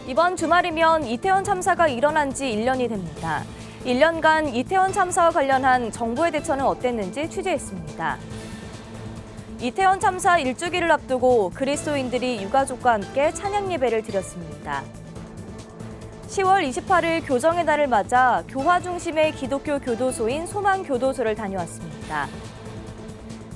이번 주말이면 이태원 참사가 일어난 지 1년이 됩니다. 1년간 이태원 참사와 관련한 정부의 대처는 어땠는지 취재했습니다. 이태원 참사 1주기를 앞두고 그리스도인들이 유가족과 함께 찬양 예배를 드렸습니다. 10월 28일 교정의 날을 맞아 교화 중심의 기독교 교도소인 소망교도소를 다녀왔습니다.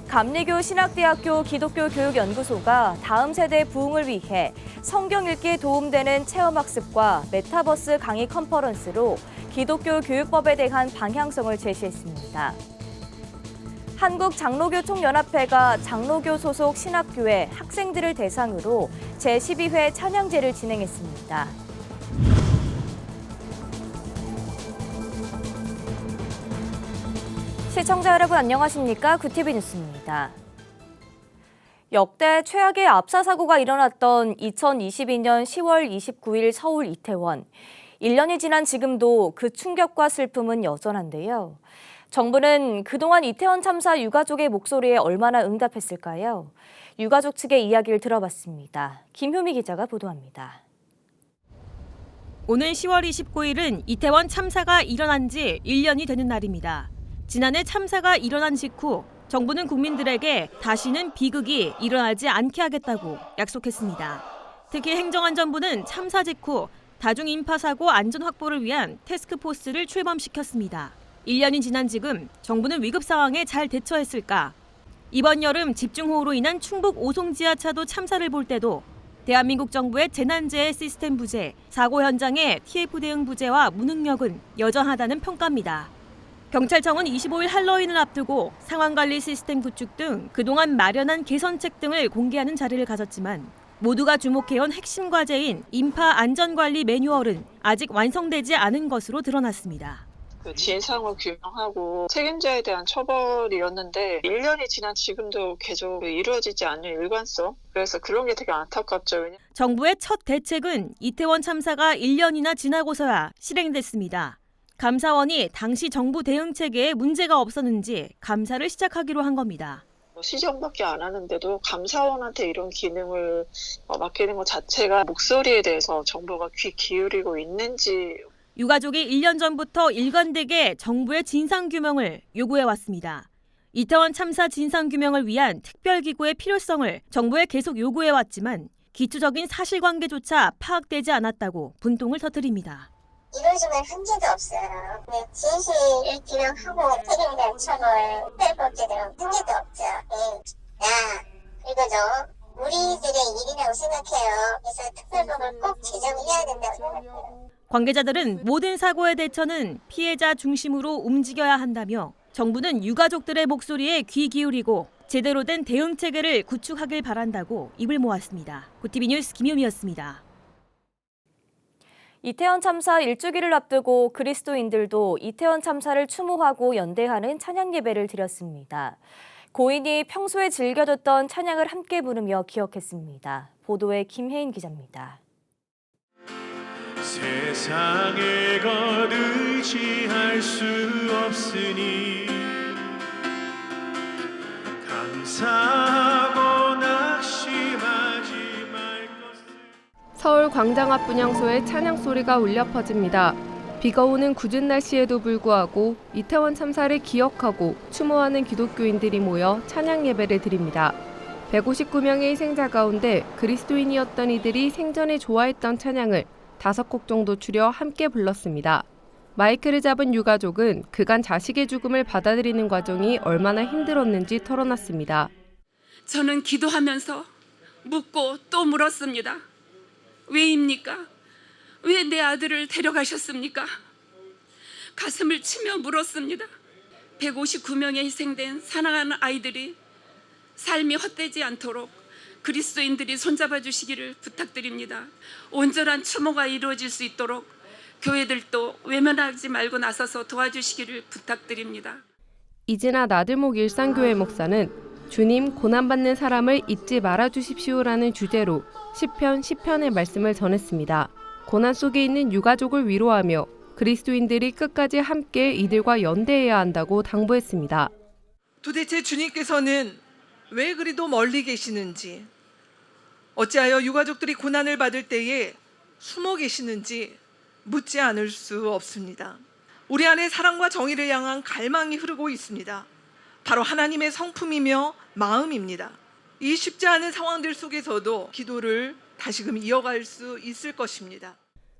감리교 신학대학교 기독교교육연구소가 다음 세대 부흥을 위해 성경 읽기에 도움되는 체험학습과 메타버스 강의 컨퍼런스로 기독교 교육법에 대한 방향성을 제시했습니다. 한국장로교총연합회가 장로교 소속 신학교회 학생들을 대상으로 제12회 찬양제를 진행했습니다. 시청자 여러분 안녕하십니까? 구티비 뉴스입니다. 역대 최악의 압사 사고가 일어났던 2022년 10월 29일 서울 이태원. 1년이 지난 지금도 그 충격과 슬픔은 여전한데요. 정부는 그동안 이태원 참사 유가족의 목소리에 얼마나 응답했을까요? 유가족 측의 이야기를 들어봤습니다. 김효미 기자가 보도합니다. 오늘 10월 29일은 이태원 참사가 일어난 지 1년이 되는 날입니다. 지난해 참사가 일어난 직후 정부는 국민들에게 다시는 비극이 일어나지 않게 하겠다고 약속했습니다. 특히 행정안전부는 참사 직후 다중인파사고 안전 확보를 위한 태스크포스를 출범시켰습니다. 1년이 지난 지금 정부는 위급 상황에 잘 대처했을까? 이번 여름 집중호우로 인한 충북 오송 지하차도 참사를 볼 때도 대한민국 정부의 재난재해 시스템 부재, 사고 현장의 TF 대응 부재와 무능력은 여전하다는 평가입니다. 경찰청은 25일 할로윈을 앞두고 상황관리 시스템 구축 등 그동안 마련한 개선책 등을 공개하는 자리를 가졌지만 모두가 주목해온 핵심 과제인 인파 안전관리 매뉴얼은 아직 완성되지 않은 것으로 드러났습니다. 진상을 규명하고 책임자에 대한 처벌이었는데 1년이 지난 지금도 계속 이루어지지 않는 일관성. 그래서 그런 게 되게 안타깝죠. 정부의 첫 대책은 이태원 참사가 1년이나 지나고서야 실행됐습니다. 감사원이 당시 정부 대응 체계에 문제가 없었는지 감사를 시작하기로 한 겁니다. 시정밖에 안 하는데도 감사원한테 이런 기능을 맡기는 것 자체가 목소리에 대해서 정부가 귀 기울이고 있는지. 유가족이 1년 전부터 일관되게 정부의 진상규명을 요구해왔습니다. 이태원 참사 진상규명을 위한 특별기구의 필요성을 정부에 계속 요구해왔지만 기초적인 사실관계조차 파악되지 않았다고 분통을 터뜨립니다. 이루어지는 흔적이 없어요. 진실을 규명하고 책임자의 처벌, 특별법제대로 흔적도 없죠. 이거죠. 우리들의 일이라고 생각해요. 그래서 특별법을 꼭 제정해야 된다고 생각해요. 관계자들은 모든 사고의 대처는 피해자 중심으로 움직여야 한다며 정부는 유가족들의 목소리에 귀 기울이고 제대로 된 대응 체계를 구축하길 바란다고 입을 모았습니다. 구티비 뉴스 김효미였습니다. 이태원 참사 1주기를 앞두고 그리스도인들도 이태원 참사를 추모하고 연대하는 찬양 예배를 드렸습니다. 고인이 평소에 즐겨 듣던 찬양을 함께 부르며 기억했습니다. 보도에 김혜인 기자입니다. 세상에 것 의지할 수 없으니 감사하고 낙심하지 말 것을. 서울 광장 앞 분향소에 찬양 소리가 울려 퍼집니다. 비가 오는 궂은 날씨에도 불구하고 이태원 참사를 기억하고 추모하는 기독교인들이 모여 찬양 예배를 드립니다. 159명의 희생자 가운데 그리스도인이었던 이들이 생전에 좋아했던 찬양을 5곡 정도 추려 함께 불렀습니다. 마이크를 잡은 유가족은 그간 자식의 죽음을 받아들이는 과정이 얼마나 힘들었는지 털어놨습니다. 저는 기도하면서 묻고 또 물었습니다. 왜입니까? 왜 내 아들을 데려가셨습니까? 가슴을 치며 물었습니다. 159명의 희생된 사랑하는 아이들이 삶이 헛되지 않도록 그리스도인들이 손잡아 주시기를 부탁드립니다. 온전한 추모가 이루어질 수 있도록 교회들도 외면하지 말고 나서서 도와주시기를 부탁드립니다. 이진아 나들목 일산교회 목사는 주님 고난받는 사람을 잊지 말아주십시오라는 주제로 시편 10편의 말씀을 전했습니다. 고난 속에 있는 유가족을 위로하며 그리스도인들이 끝까지 함께 이들과 연대해야 한다고 당부했습니다. 도대체 주님께서는 왜 그리도 멀리 계시는지, 어찌하여 유가족들이 고난을 받을 때에 숨어 계시는지 묻지 않을 수 없습니다. 우리 안에 사랑과 정의를 향한 갈망이 흐르고 있습니다. 바로 하나님의 성품이며 마음입니다. 이 쉽지 않은 상황들 속에서도 기도를 다시금 이어갈 수 있을 것입니다.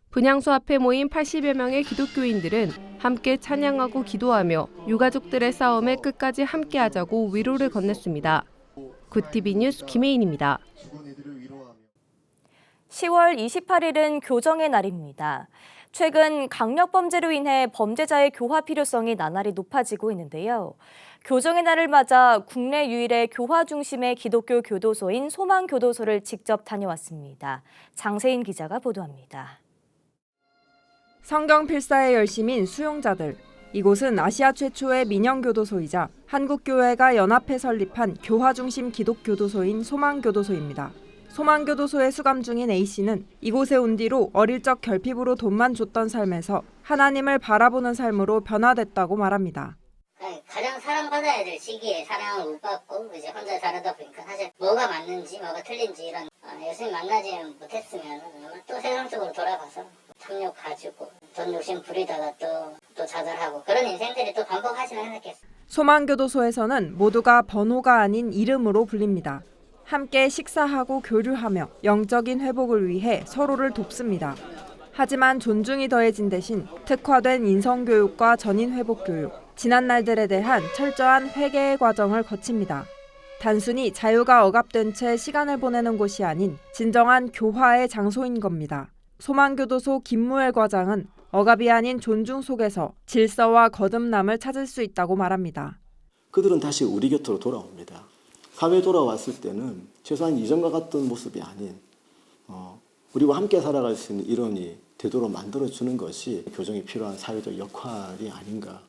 분향소 앞에 모인 80여 명의 기독교인들은 함께 찬양하고 기도하며 유가족들의 싸움에 끝까지 함께하자고 위로를 건넸습니다. 굿TV 뉴스 김혜인입니다. 10월 28일은 교정의 날입니다. 최근 강력범죄로 인해 범죄자의 교화 필요성이 나날이 높아지고 있는데요. 교정의 날을 맞아 국내 유일의 교화 중심의 기독교 교도소인 소망교도소를 직접 다녀왔습니다. 장세인 기자가 보도합니다. 성경 필사에 열심인 수용자들. 이곳은 아시아 최초의 민영교도소이자 한국교회가 연합해 설립한 교화 중심 기독교도소인 소망교도소입니다. 소망교도소에 수감 중인 A씨는 이곳에 온 뒤로 어릴 적 결핍으로 돈만 줬던 삶에서 하나님을 바라보는 삶으로 변화됐다고 말합니다. 가장 사랑받아야 될 시기에 사랑을 못 받고 이제 혼자 자라다 보니까 사실 뭐가 맞는지 뭐가 틀린지 이런 예수님 만나지 못했으면 또 세상 쪽으로 돌아가서 탐욕 가지고 돈 욕심 부리다가 또 좌절하고 그런 인생들이 또 반복하지는 않았겠어요. 소망교도소에서는 모두가 번호가 아닌 이름으로 불립니다. 함께 식사하고 교류하며 영적인 회복을 위해 서로를 돕습니다. 하지만 존중이 더해진 대신 특화된 인성교육과 전인회복교육, 지난날들에 대한 철저한 회개의 과정을 거칩니다. 단순히 자유가 억압된 채 시간을 보내는 곳이 아닌 진정한 교화의 장소인 겁니다. 소망교도소 김무엘 과장은 억압이 아닌 존중 속에서 질서와 거듭남을 찾을 수 있다고 말합니다. 그들은 다시 우리 곁으로 돌아옵니다. 사회에 돌아왔을 때는 최소한 이전과 같던 모습이 아닌 우리와 함께 살아갈 수 있는 일원이 되도록 만들어주는 것이 교정이 필요한 사회적 역할이 아닌가.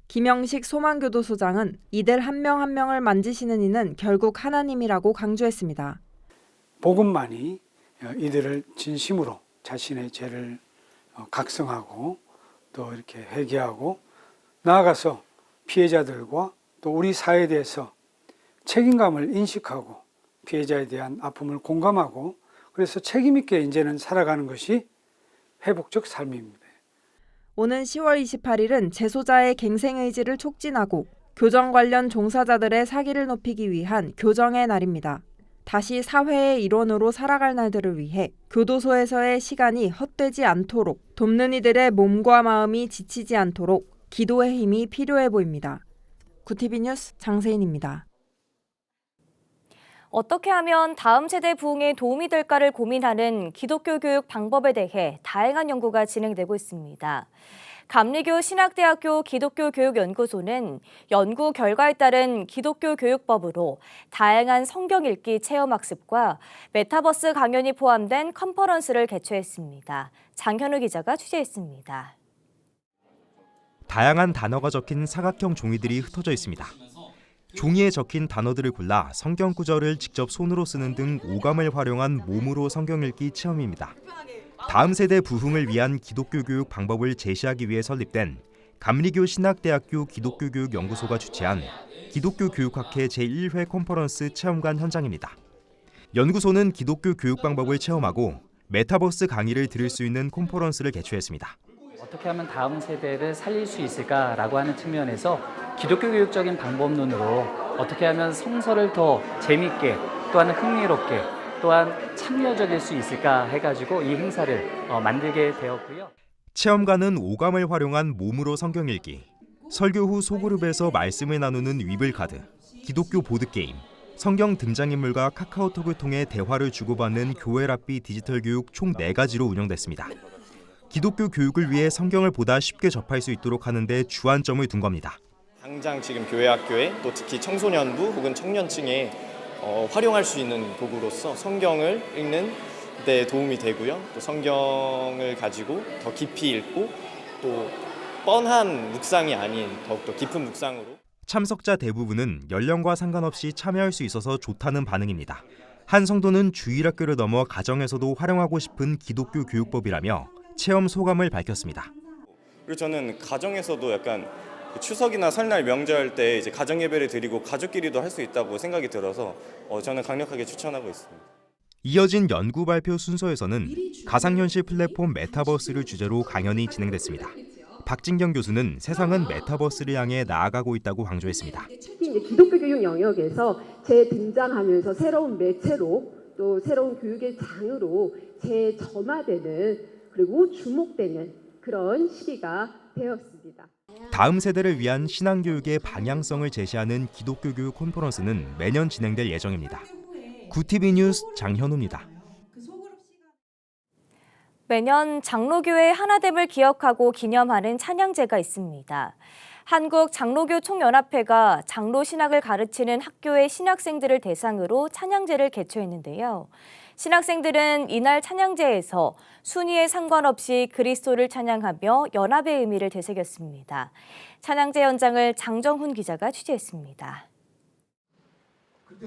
김영식 소망교도소장은 이들 한 명 한 명을 만지시는 이는 결국 하나님이라고 강조했습니다. 복음만이 이들을 진심으로 자신의 죄를 각성하고 또 이렇게 회개하고 나아가서 피해자들과 또 우리 사회에 대해서 책임감을 인식하고 피해자에 대한 아픔을 공감하고 그래서 책임 있게 이제는 살아가는 것이 회복적 삶입니다. 오는 10월 28일은 재소자의 갱생의지를 촉진하고 교정 관련 종사자들의 사기를 높이기 위한 교정의 날입니다. 다시 사회의 일원으로 살아갈 날들을 위해 교도소에서의 시간이 헛되지 않도록 돕는 이들의 몸과 마음이 지치지 않도록 기도의 힘이 필요해 보입니다. 굿TV 뉴스 장세인입니다. 어떻게 하면 다음 세대 부흥에 도움이 될까를 고민하는 기독교 교육 방법에 대해 다양한 연구가 진행되고 있습니다. 감리교 신학대학교 기독교교육연구소는 연구 결과에 따른 기독교 교육법으로 다양한 성경 읽기 체험학습과 메타버스 강연이 포함된 컨퍼런스를 개최했습니다. 장현우 기자가 취재했습니다. 다양한 단어가 적힌 사각형 종이들이 흩어져 있습니다. 종이에 적힌 단어들을 골라 성경 구절을 직접 손으로 쓰는 등 오감을 활용한 몸으로 성경 읽기 체험입니다. 다음 세대 부흥을 위한 기독교 교육 방법을 제시하기 위해 설립된 감리교 신학대학교 기독교교육연구소가 주최한 기독교 교육학회 제1회 컨퍼런스 체험관 현장입니다. 연구소는 기독교 교육 방법을 체험하고 메타버스 강의를 들을 수 있는 컨퍼런스를 개최했습니다. 어떻게 하면 다음 세대를 살릴 수 있을까라고 하는 측면에서 기독교 교육적인 방법론으로 어떻게 하면 성서를 더 재미있게 또한 흥미롭게 또한 참여적일 수 있을까 해가지고 이 행사를 만들게 되었고요. 체험관은 오감을 활용한 몸으로 성경 읽기, 설교 후 소그룹에서 말씀을 나누는 위블카드, 기독교 보드게임, 성경 등장인물과 카카오톡을 통해 대화를 주고받는 교회랍비 디지털 교육 총 4가지로 운영됐습니다. 기독교 교육을 위해 성경을 보다 쉽게 접할 수 있도록 하는 데 주안점을 둔 겁니다. 당장 지금 교회 학교에 또 특히 청소년부 혹은 청년층에 활용할 수 있는 도구로서 성경을 읽는 데 도움이 되고요. 또 성경을 가지고 더 깊이 읽고 또 뻔한 묵상이 아닌 더욱더 깊은 묵상으로. 참석자 대부분은 연령과 상관없이 참여할 수 있어서 좋다는 반응입니다. 한 성도는 주일학교를 넘어 가정에서도 활용하고 싶은 기독교 교육법이라며 체험 소감을 밝혔습니다. 그리고 저는 가정에서도 약간 추석이나 설날 명절 때 이제 가정 예배를 드리고 가족끼리도 할 수 있다고 생각이 들어서 저는 강력하게 추천하고 있습니다. 이어진 연구 발표 순서에서는 가상현실 플랫폼 메타버스를 주제로 강연이 진행됐습니다. 박진경 교수는 세상은 메타버스를 향해 나아가고 있다고 강조했습니다. 특히 기독교 교육 영역에서 재등장하면서 새로운 매체로 또 새로운 교육의 장으로 재점화되는 그리고 주목되는 그런 시기가 되었습니다. 다음 세대를 위한 신앙교육의 방향성을 제시하는 기독교 교육 콘퍼런스는 매년 진행될 예정입니다. 구TV 뉴스 장현우입니다. 매년 장로교회 하나됨을 기억하고 기념하는 찬양제가 있습니다. 한국 장로교 총연합회가 장로 신학을 가르치는 학교의 신학생들을 대상으로 찬양제를 개최했는데요. 신학생들은 이날 찬양제에서 순위에 상관없이 그리스도를 찬양하며 연합의 의미를 되새겼습니다. 찬양제 현장을 장정훈 기자가 취재했습니다.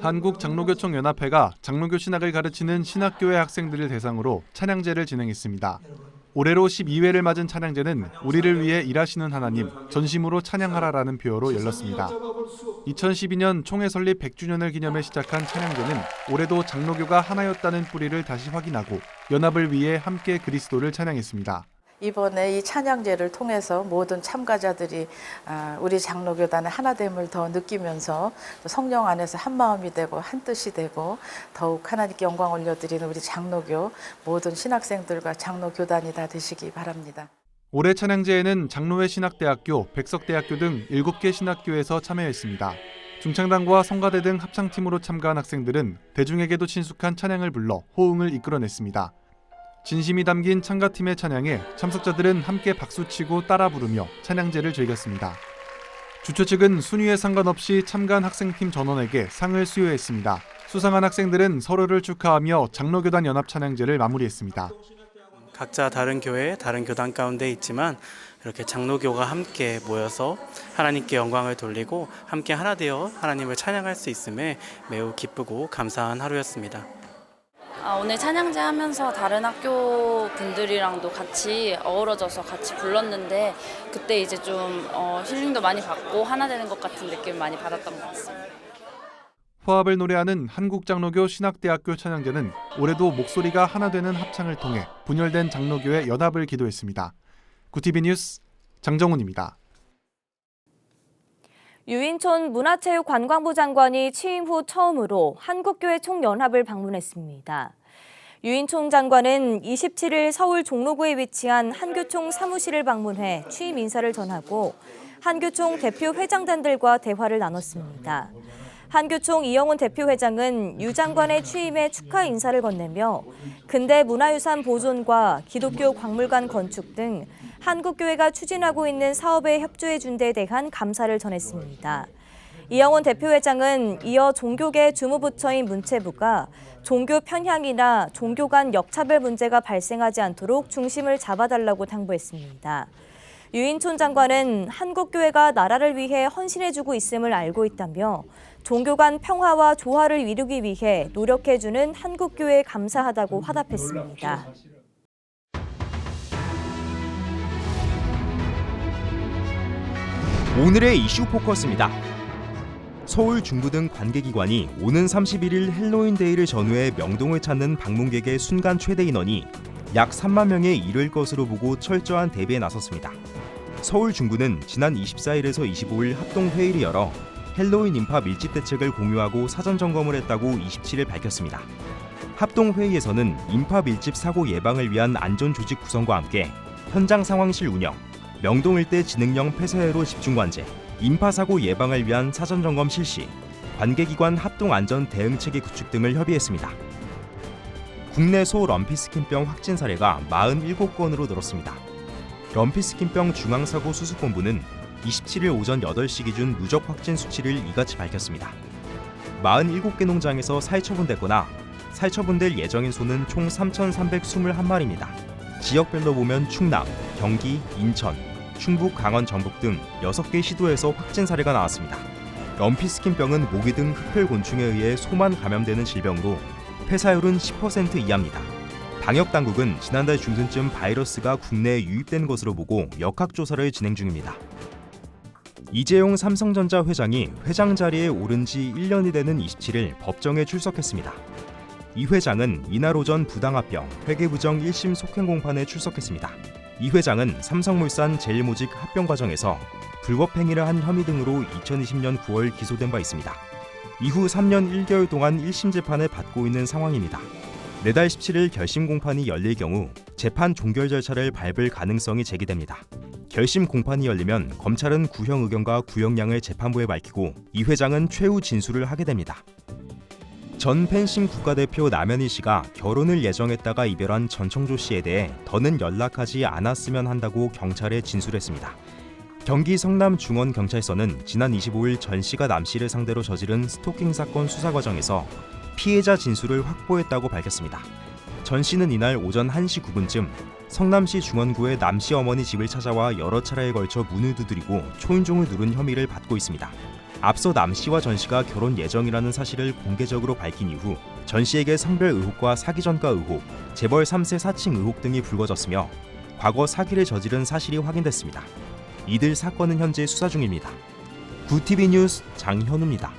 한국 장로교총 연합회가 장로교 신학을 가르치는 신학교회 학생들을 대상으로 찬양제를 진행했습니다. 올해로 12회를 맞은 찬양제는 우리를 위해 일하시는 하나님, 전심으로 찬양하라라는 표어로 열렸습니다. 2012년 총회 설립 100주년을 기념해 시작한 찬양제는 올해도 장로교가 하나였다는 뿌리를 다시 확인하고 연합을 위해 함께 그리스도를 찬양했습니다. 이번에 이 찬양제를 통해서 모든 참가자들이 우리 장로교단의 하나됨을 더 느끼면서 성령 안에서 한 마음이 되고 한 뜻이 되고 더욱 하나님께 영광 올려드리는 우리 장로교 모든 신학생들과 장로교단이 다 되시기 바랍니다. 올해 찬양제에는 장로회 신학대학교, 백석대학교 등 7개 신학교에서 참여했습니다. 중창단과 성가대 등 합창팀으로 참가한 학생들은 대중에게도 친숙한 찬양을 불러 호응을 이끌어냈습니다. 진심이 담긴 참가팀의 찬양에 참석자들은 함께 박수치고 따라 부르며 찬양제를 즐겼습니다. 주최 측은 순위에 상관없이 참가한 학생팀 전원에게 상을 수여했습니다. 수상한 학생들은 서로를 축하하며 장로교단 연합 찬양제를 마무리했습니다. 각자 다른 교회, 다른 교단 가운데 있지만 이렇게 장로교가 함께 모여서 하나님께 영광을 돌리고 함께 하나 되어 하나님을 찬양할 수 있음에 매우 기쁘고 감사한 하루였습니다. 오늘 찬양제 하면서 다른 학교 분들이랑도 같이 어우러져서 같이 불렀는데 그때 이제 좀 힐링도 많이 받고 하나 되는 것 같은 느낌 많이 받았던 것 같습니다. 화합을 노래하는 한국장로교 신학대학교 찬양제는 올해도 목소리가 하나 되는 합창을 통해 분열된 장로교의 연합을 기도했습니다. 구TV 뉴스 장정훈입니다. 유인촌 문화체육관광부 장관이 취임 후 처음으로 한국교회 총연합을 방문했습니다. 유인촌 장관은 27일 서울 종로구에 위치한 한교총 사무실을 방문해 취임 인사를 전하고 한교총 대표 회장단들과 대화를 나눴습니다. 한교총 이영훈 대표회장은 유 장관의 취임에 축하 인사를 건네며 근대 문화유산 보존과 기독교 박물관 건축 등 한국교회가 추진하고 있는 사업에 협조해준 데 대한 감사를 전했습니다. 이영훈 대표회장은 이어 종교계 주무부처인 문체부가 종교 편향이나 종교 간 역차별 문제가 발생하지 않도록 중심을 잡아달라고 당부했습니다. 유인촌 장관은 한국교회가 나라를 위해 헌신해주고 있음을 알고 있다며 종교 간 평화와 조화를 이루기 위해 노력해주는 한국교회에 감사하다고 화답했습니다. 오늘의 이슈 포커스입니다. 서울 중구 등 관계기관이 오는 31일 헬로윈데이를 전후해 명동을 찾는 방문객의 순간 최대 인원이 약 3만 명에 이를 것으로 보고 철저한 대비에 나섰습니다. 서울 중구는 지난 24일에서 25일 합동회의를 열어 헬로윈 인파 밀집 대책을 공유하고 사전 점검을 했다고 27일 밝혔습니다. 합동회의에서는 인파 밀집 사고 예방을 위한 안전조직 구성과 함께 현장 상황실 운영, 명동 일대 지능형 폐쇄회로 집중관제, 인파사고 예방을 위한 사전점검 실시, 관계기관 합동안전 대응체계 구축 등을 협의했습니다. 국내 소 럼피스킨병 확진 사례가 47건으로 늘었습니다. 럼피스킨병 중앙사고 수습본부는 27일 오전 8시 기준 누적 확진 수치를 이같이 밝혔습니다. 47개 농장에서 살처분됐거나 살처분될 예정인 소는 총 3,321마리입니다. 지역별로 보면 충남, 경기, 인천, 충북, 강원, 전북 등 6개 시도에서 확진 사례가 나왔습니다. 럼피스킨병은 모기 등 흡혈곤충에 의해 소만 감염되는 질병으로 폐사율은 10% 이하입니다. 방역당국은 지난달 중순쯤 바이러스가 국내에 유입된 것으로 보고 역학조사를 진행 중입니다. 이재용 삼성전자 회장이 회장 자리에 오른 지 1년이 되는 27일 법정에 출석했습니다. 이 회장은 이날 오전 부당합병 회계부정 1심 속행 공판에 출석했습니다. 이 회장은 삼성물산 제일모직 합병 과정에서 불법 행위를 한 혐의 등으로 2020년 9월 기소된 바 있습니다. 이후 3년 1개월 동안 1심 재판을 받고 있는 상황입니다. 내달 17일 결심 공판이 열릴 경우 재판 종결 절차를 밟을 가능성이 제기됩니다. 결심 공판이 열리면 검찰은 구형 의견과 구형량을 재판부에 밝히고 이 회장은 최후 진술을 하게 됩니다. 전 펜싱 국가대표 남현희 씨가 결혼을 예정했다가 이별한 전청조 씨에 대해 더는 연락하지 않았으면 한다고 경찰에 진술했습니다. 경기 성남중원경찰서는 지난 25일 전 씨가 남 씨를 상대로 저지른 스토킹 사건 수사 과정에서 피해자 진술을 확보했다고 밝혔습니다. 전 씨는 이날 오전 1시 9분쯤 성남시 중원구의 남 씨 어머니 집을 찾아와 여러 차례에 걸쳐 문을 두드리고 초인종을 누른 혐의를 받고 있습니다. 앞서 남 씨와 전 씨가 결혼 예정이라는 사실을 공개적으로 밝힌 이후 전 씨에게 성별 의혹과 사기 전가 의혹, 재벌 3세 사칭 의혹 등이 불거졌으며 과거 사기를 저지른 사실이 확인됐습니다. 이들 사건은 현재 수사 중입니다. 구TV 뉴스 장현우입니다.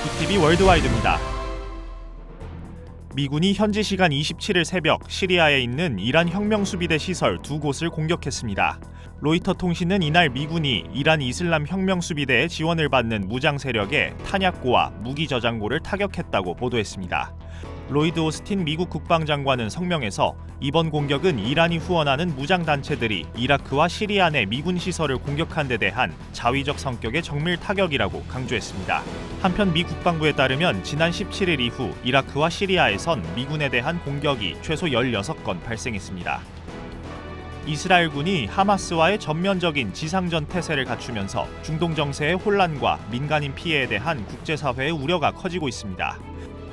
구TV 월드와이드입니다. 미군이 현지 시간 27일 새벽 시리아에 있는 이란 혁명수비대 시설 2곳을 공격했습니다. 로이터 통신은 이날 미군이 이란 이슬람 혁명수비대의 지원을 받는 무장 세력의 탄약고와 무기 저장고를 타격했다고 보도했습니다. 로이드 오스틴 미국 국방장관은 성명에서 이번 공격은 이란이 후원하는 무장단체들이 이라크와 시리아 내 미군 시설을 공격한 데 대한 자위적 성격의 정밀 타격이라고 강조했습니다. 한편 미 국방부에 따르면 지난 17일 이후 이라크와 시리아에선 미군에 대한 공격이 최소 16건 발생했습니다. 이스라엘군이 하마스와의 전면적인 지상전 태세를 갖추면서 중동 정세의 혼란과 민간인 피해에 대한 국제사회의 우려가 커지고 있습니다.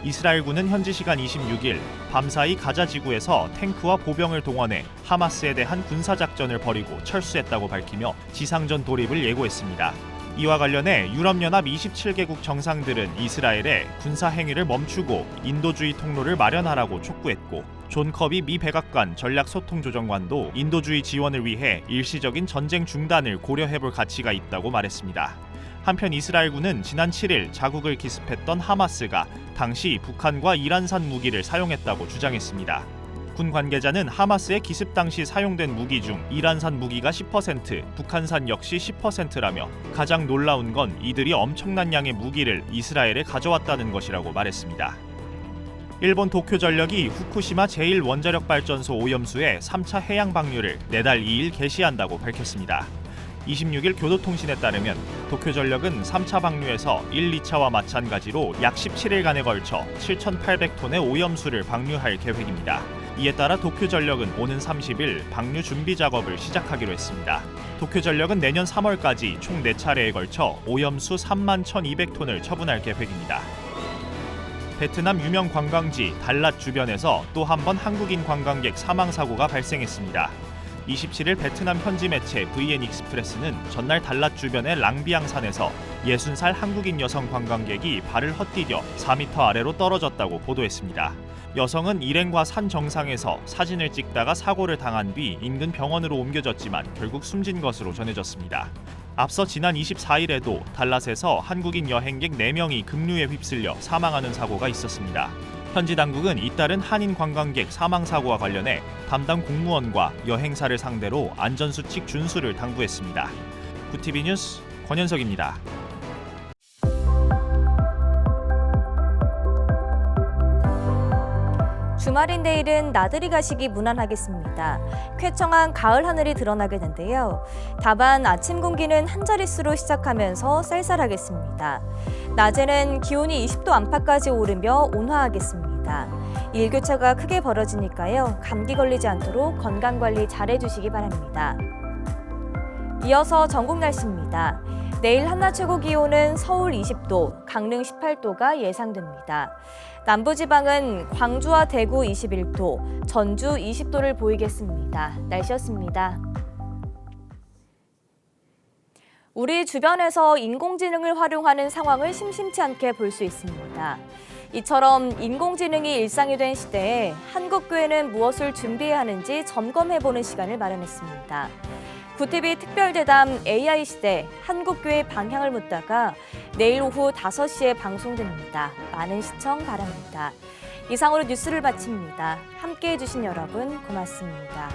이스라엘군은 현지 시간 26일 밤사이 가자 지구에서 탱크와 보병을 동원해 하마스에 대한 군사작전을 벌이고 철수했다고 밝히며 지상전 돌입을 예고했습니다. 이와 관련해 유럽연합 27개국 정상들은 이스라엘에 군사 행위를 멈추고 인도주의 통로를 마련하라고 촉구했고 존 커비 미 백악관 전략소통조정관도 인도주의 지원을 위해 일시적인 전쟁 중단을 고려해볼 가치가 있다고 말했습니다. 한편 이스라엘군은 지난 7일 자국을 기습했던 하마스가 당시 북한과 이란산 무기를 사용했다고 주장했습니다. 군 관계자는 하마스의 기습 당시 사용된 무기 중 이란산 무기가 10%, 북한산 역시 10%라며 가장 놀라운 건 이들이 엄청난 양의 무기를 이스라엘에 가져왔다는 것이라고 말했습니다. 일본 도쿄전력이 후쿠시마 제1원자력발전소 오염수의 3차 해양 방류를 내달 2일 개시한다고 밝혔습니다. 26일 교도통신에 따르면 도쿄전력은 3차 방류에서 1, 2차와 마찬가지로 약 17일간에 걸쳐 7,800톤의 오염수를 방류할 계획입니다. 이에 따라 도쿄전력은 오는 30일 방류 준비 작업을 시작하기로 했습니다. 도쿄전력은 내년 3월까지 총 4차례에 걸쳐 오염수 31,200톤을 처분할 계획입니다. 베트남 유명 관광지 달랏 주변에서 또 한 번 한국인 관광객 사망 사고가 발생했습니다. 27일 베트남 현지 매체 VN-익스프레스는 전날 달랏 주변의 랑비앙산에서 60살 한국인 여성 관광객이 발을 헛디뎌 4m 아래로 떨어졌다고 보도했습니다. 여성은 일행과 산 정상에서 사진을 찍다가 사고를 당한 뒤 인근 병원으로 옮겨졌지만 결국 숨진 것으로 전해졌습니다. 앞서 지난 24일에도 달랏에서 한국인 여행객 4명이 급류에 휩쓸려 사망하는 사고가 있었습니다. 현지 당국은 잇따른 한인 관광객 사망 사고와 관련해 담당 공무원과 여행사를 상대로 안전수칙 준수를 당부했습니다. 구TV 뉴스 권현석입니다. 주말인 내일은 나들이 가시기 무난하겠습니다. 쾌청한 가을 하늘이 드러나게 된대요. 다만 아침 공기는 한 자릿수로 시작하면서 쌀쌀하겠습니다. 낮에는 기온이 20도 안팎까지 오르며 온화하겠습니다. 일교차가 크게 벌어지니까요. 감기 걸리지 않도록 건강관리 잘 해주시기 바랍니다. 이어서 전국 날씨입니다. 내일 한낮 최고 기온은 서울 20도, 강릉 18도가 예상됩니다. 남부지방은 광주와 대구 21도, 전주 20도를 보이겠습니다. 날씨였습니다. 우리 주변에서 인공지능을 활용하는 상황을 심심치 않게 볼 수 있습니다. 이처럼 인공지능이 일상이 된 시대에 한국교회는 무엇을 준비해야 하는지 점검해보는 시간을 마련했습니다. 구TV 특별대담 AI 시대 한국교회 방향을 묻다가 내일 오후 5시에 방송됩니다. 많은 시청 바랍니다. 이상으로 뉴스를 마칩니다. 함께해 주신 여러분 고맙습니다.